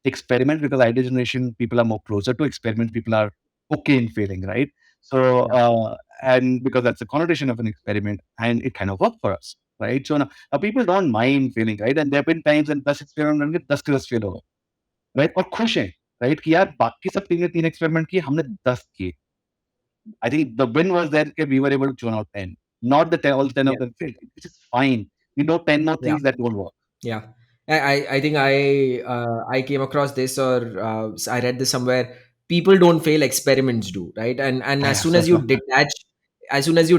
experiment, because idea generation, people are more closer to experiment. People are okay in failing, right? So, Yeah. and because that's the connotation of an experiment, and it kind of worked for us, right? So now people don't mind failing, right? And there have been times when 10 experiment होंगे, 10 के 10 fail हो गए, right? और खुश हैं, right? कि यार बाकी सब टीम ने 3 एक्सपेरिमेंट किए, हमने 10 किए. I think the win was that we were able to churn out 10, not the 10, all 10 Yeah. of them failed, which is fine. We know 10 more Yeah. things that don't work. Yeah, I think I came across this, or I read this somewhere. People don't fail, experiments do, right? And as soon as you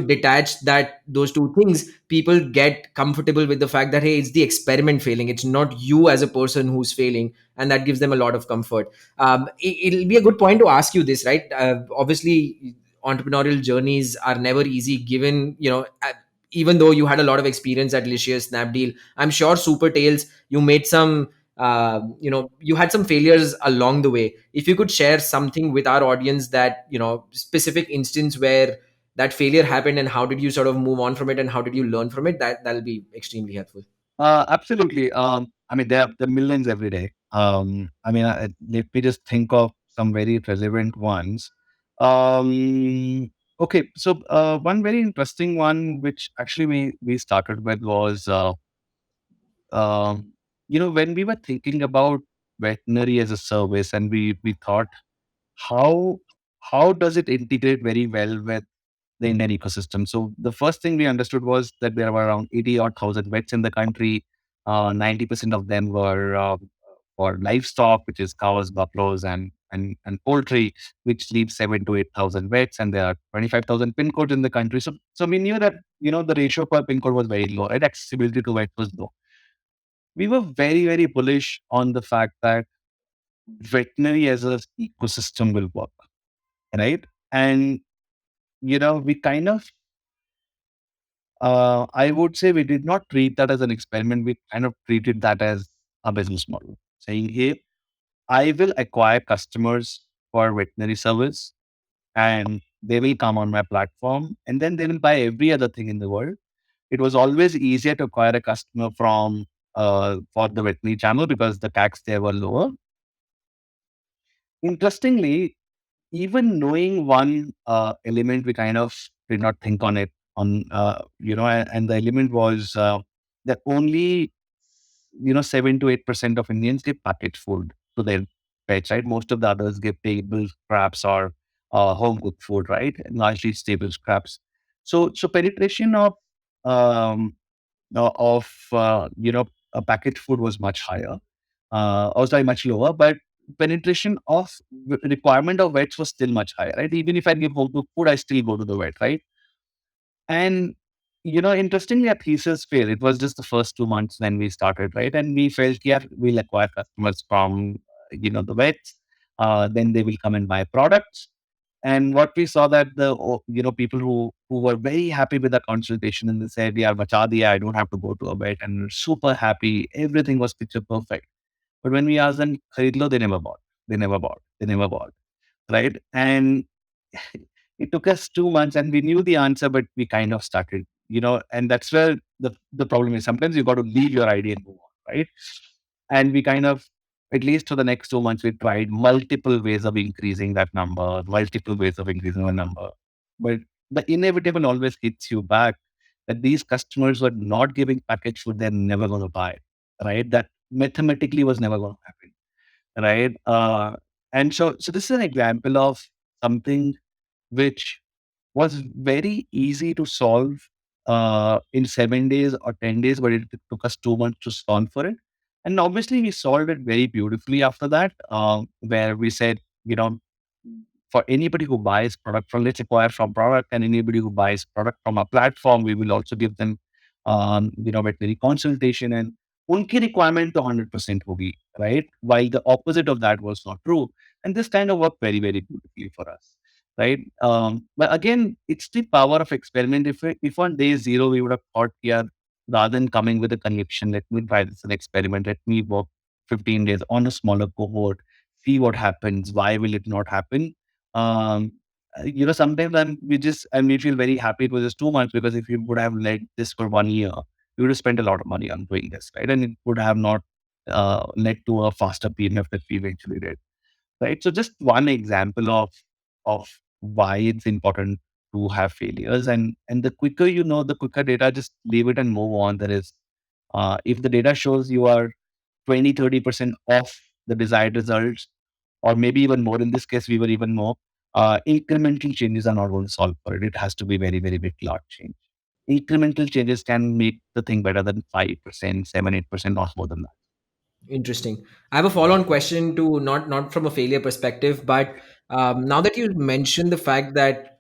detach that those two things, people get comfortable with the fact that hey, it's the experiment failing. It's not you as a person who's failing, and that gives them a lot of comfort. It'll be a good point to ask you this, right? Obviously, entrepreneurial journeys are never easy, given even though you had a lot of experience at Licious, Snapdeal, I'm sure Supertails, you made some, you had some failures along the way. If you could share something with our audience that, specific instance where that failure happened and how did you sort of move on from it and how did you learn from it, that'll be extremely helpful. Absolutely. I mean, there are millions every day. I mean, let me just think of some very relevant ones. Um, Okay, so one very interesting one, which actually we started with was, um, when we were thinking about veterinary as a service, and we thought how how does it integrate very well with the Indian ecosystem. So the first thing we understood was that there were around 80 odd thousand vets in the country. 90% of them were for livestock, which is cows, buffaloes, and poultry, which leaves 7 to 8 thousand vets, and there are 25,000 pin codes in the country. So we knew that the ratio per pin code was very low, right? Accessibility to vets was low. We were very very bullish on the fact that veterinary as a ecosystem will work, right? And we kind of I would say we did not treat that as an experiment. We kind of treated that as a business model, saying, hey, I will acquire customers for veterinary service and they will come on my platform and then they will buy every other thing in the world. It was always easier to acquire a customer from for the veterinary channel because the tax there were lower. Interestingly, even knowing one element, we kind of did not think on it and the element was that only 7 to 8% of Indians give packaged food to their pets, right? Most of the others give table scraps or home cooked food, right? And largely stable scraps. So penetration um, of a packaged food was much higher, or sorry, much lower, but penetration of requirement of vets was still much higher, right? Even if I give home cooked food, I still go to the vet, right? And interestingly, our thesis failed. It was just the first 2 months when we started, right? And we felt, yeah, we'll acquire customers from the vets. Then they will come and buy products. And what we saw that the people who were very happy with the consultation and they said, yeah, bacha diya, I don't have to go to a vet, and we're super happy. Everything was picture perfect. But when we asked them, "Kharid lo," they never bought. They never bought. They never bought. Right? And it took us 2 months, and we knew the answer, but we kind of started. And that's where the problem is. Sometimes you got to leave your idea and move on, right? And we kind of, at least for the next 2 months, we tried multiple ways of increasing that number, multiple ways of increasing the number. But the inevitable always hits you back that these customers were not giving packaged food, they're never going to buy, right? That mathematically was never going to happen, right? And so this is an example of something which was very easy to solve in 7 days or 10 days, but it took us 2 months to solve for it. And obviously, we solved it very beautifully after that, where we said, for anybody who buys product from, let's acquire from product, and anybody who buys product from a platform, we will also give them, veterinary consultation, and unki requirement to 100% hogi, right? While the opposite of that was not true. And this kind of worked very, very beautifully for us, right? But again, it's the power of experiment. If on day zero we would have thought, yeah, rather than coming with a conviction, let me try this an experiment. Let me work 15 days on a smaller cohort, see what happens. Why will it not happen? Um, Sometimes we feel very happy it was just 2 months because if you would have led this for 1 year, you would have spent a lot of money on doing this, right? And it would have not led to a faster PMF that we eventually did, right? So just one example of why it's important to have failures, and the quicker the quicker data, just leave it and move on. There is if the data shows you are 20-30% off the desired results, or maybe even more. In this case, we were even more. Incremental changes are not going to solve for it. It has to be very, very big, large change. Incremental changes can make the thing better than 5%, 7, 8%, not more than that. Interesting. I have a follow-on question to not from a failure perspective, but now that you mentioned the fact that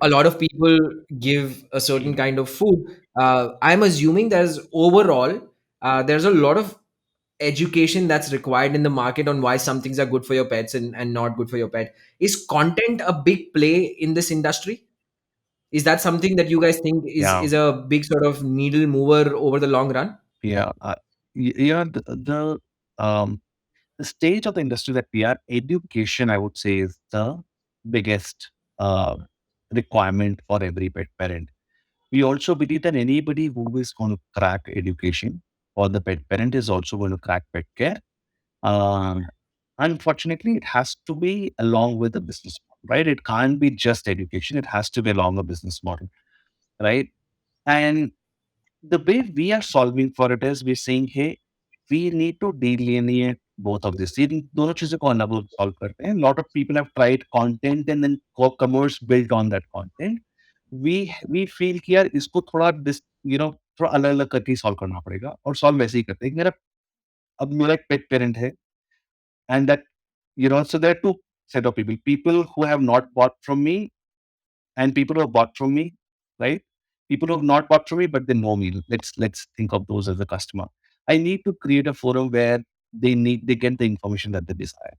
a lot of people give a certain kind of food, I'm assuming there's a lot of education that's required in the market on why some things are good for your pets and not good for your pet. Is content a big play in this industry? Is that something that you guys think is Yeah, is a big sort of needle mover over the long run? yeah, yeah. Um, the stage of the industry that we are, education, I would say, is the biggest uh, requirement for every pet parent. We also believe that anybody who is going to crack education for the pet parent is also going to crack pet care. Um, Unfortunately, it has to be along with the business model, right? It can't be just education. It has to be along a business model, right? And the way we are solving for it is we're saying, hey, we need to delineate both of this. इन दोनों चीजों को अलग अलग solve करते हैं. Lot of people have tried content and then commerce built on that content. We feel कि यार इसको थोड़ा थोड़ा अलग अलग करके solve करना पड़ेगा और solve वैसे ही करते हैं. अब मेरा एक pet parent है and that so there are two set of people who have not bought from me and people who have bought from me, right? People who have not bought from me, but they know me. Let's think of those as a customer. I need to create a forum where they get the information that they desire,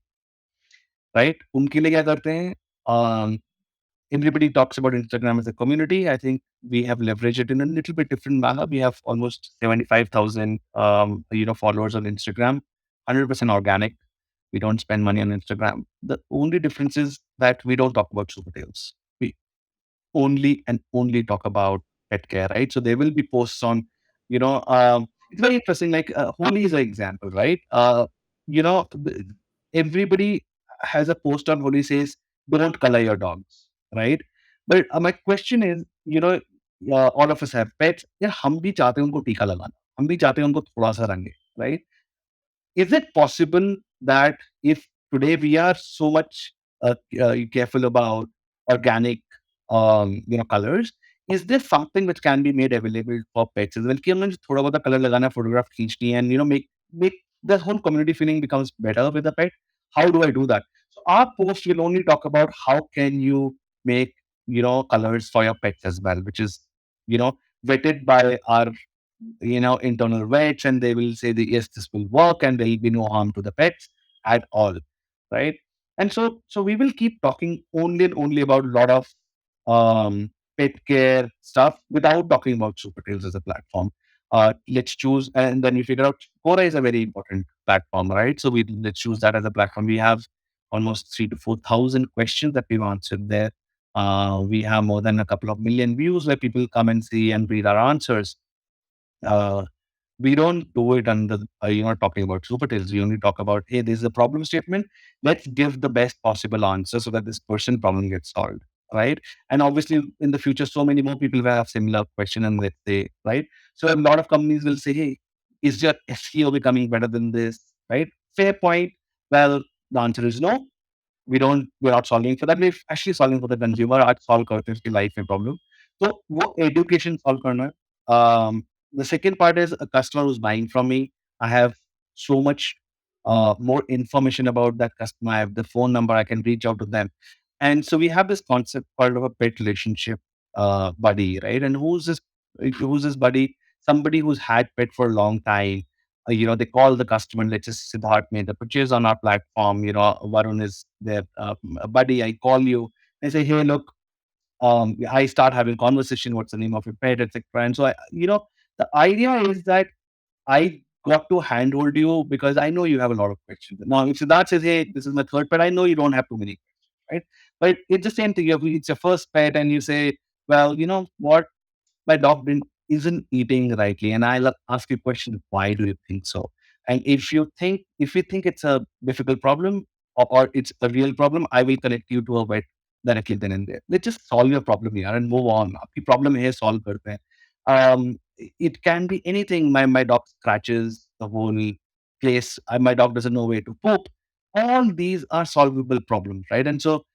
right? उनके लिए क्या करते हैं? Everybody talks about Instagram as a community. I think we have leveraged it in a little bit different manner. We have almost 75,000 followers on Instagram, 100% organic. We don't spend money on Instagram. The only difference is that we don't talk about super deals. We only and only talk about pet care, right? So there will be posts on, it's very interesting. Like Holi is an example, right? You know, th- everybody has a post on Holi says, don't color your dogs, right? But my question is, all of us have pets. Yeah, हम भी चाहते हैं उनको टीका लगाना, हम भी चाहते हैं उनको थोड़ा सा रंगे, right? Is it possible that if today we are so much careful about organic colors, is there something which can be made available for pets as well कि हमने थोड़ा बहुत कलर लगाना photograph खींचनी and make the whole community feeling becomes better with the pet? How do I do that? So our post will only talk about how can you make colors for your pets as well, which is vetted by our internal vets, and they will say that yes, this will work, and there will be no harm to the pets at all, right? And so we will keep talking only and only about a lot of pet care stuff without talking about Supertails as a platform. Let's choose, and then you figure out Quora is a very important platform, right? So let's choose that as a platform. We have almost 3 to 4 thousand questions that we've answered there. We have more than a couple of million views where people come and see and read our answers. uh, we don't do it under talking about super tales. We only talk about, hey, this is a problem statement, let's give the best possible answer so that this person problem gets solved, right? And obviously in the future so many more people will have similar question and let's say, right? So a lot of companies will say, hey, is your SEO becoming better than this, right? Fair point. Well, the answer is no. We're not solving for that. We're actually solving for the consumer. आज solve करते हैं उसकी life में problem. तो वो education solve करना है. The second part is a customer who's buying from me. I have so much more information about that customer. I have the phone number. I can reach out to them. And so we have this concept called of a pet relationship buddy, right? And who's this? Who's this buddy? Somebody who's had pet for a long time. They call the customer. Let's just Siddharth made the purchase on our platform. Varun is their buddy. I call you. I say, hey, look, I start having conversation. What's the name of your pet, etc. And so, the idea is that I got to handhold you because I know you have a lot of questions. Now, if Siddharth says, hey, this is my third pet, I know you don't have too many questions, right? But it's the same thing. It's your first pet, and you say, well, you know what? My dog isn't eating rightly, and I'll ask you a question: why do you think so? And if you think it's a difficult problem or it's a real problem, I will connect you to a vet directly then and there. Let's just solve your problem here and move on. आपकी problem है solve करते हैं. It can be anything. My dog scratches the whole place. My dog doesn't know where to poop. All these are solvable problems, right? And so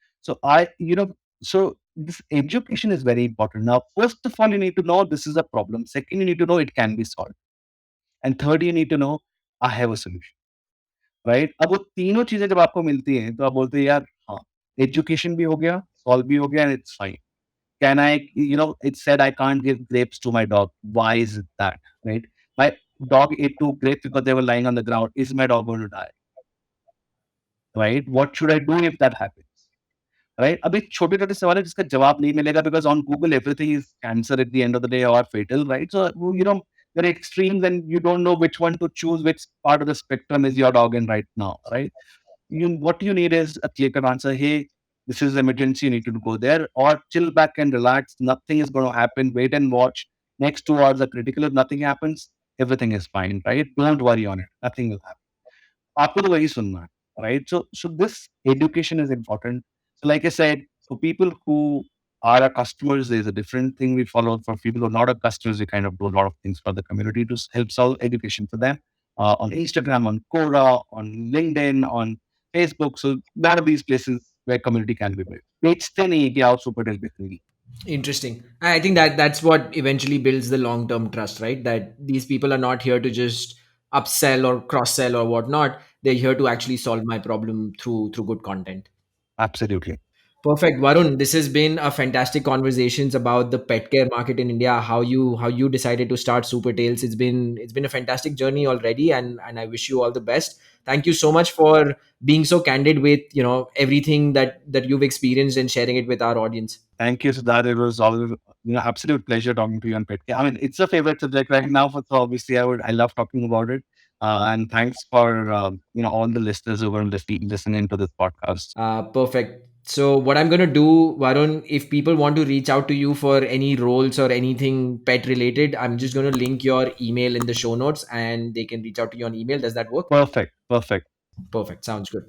so this education is very important. Now, first of all, you need to know this is a problem. Second, you need to know it can be solved. And third, you need to know I have a solution, right? अब वो तीनों चीजें जब आपको मिलती हैं तो आप बोलते हैं यार हाँ एजुकेशन भी हो गया सॉल्व भी हो गया and it's fine can I it said I can't give grapes to my dog. Why is it that, right? My dog ate 2 grapes because they were lying on the ground. Is my dog going to die, right? What should I do if that happens, right अभी छोटे छोटे सवाल है जिसका जवाब नहीं मिलेगा because on Google everything is cancer at the end of the day और fatal right so there are extremes and you don't know which one to choose, which part of the spectrum is your dog in right now, right? What you need is a clear cut answer. Hey, this is emergency, you need to go there, or chill back and relax, nothing is going to happen, wait and watch. Next 2 hours are critical. If nothing happens, everything is fine, right? Don't worry on it, nothing will happen. आपको तो वही सुनना है. right? So this education is important. So like I said, for people who are our customers, there's a different thing we follow. For people who are not our customers, we kind of do a lot of things for the community to help solve education for them. On Instagram, on Quora, on LinkedIn, on Facebook. So none of these places where community can be built. बेचते नहीं कि आओ super help basically. Interesting. I think that that's what eventually builds the long term trust, right? That these people are not here to just upsell or cross sell or whatnot. They're here to actually solve my problem through good content. Absolutely. Perfect, Varun. This has been a fantastic conversations about the pet care market in India. How you decided to start Supertails. It's been a fantastic journey already, and I wish you all the best. Thank you so much for being so candid with everything that you've experienced and sharing it with our audience. Thank you, Siddharth. It was always, absolute pleasure talking to you on Petke. I mean, it's a favorite subject right now, so obviously I love talking about it. And thanks for, all the listeners who were listening to this podcast. Perfect. So what I'm gonna do, Varun, if people want to reach out to you for any roles or anything pet related, I'm just gonna link your email in the show notes, and they can reach out to you on email. Does that work? Perfect. Perfect. Perfect. Sounds good.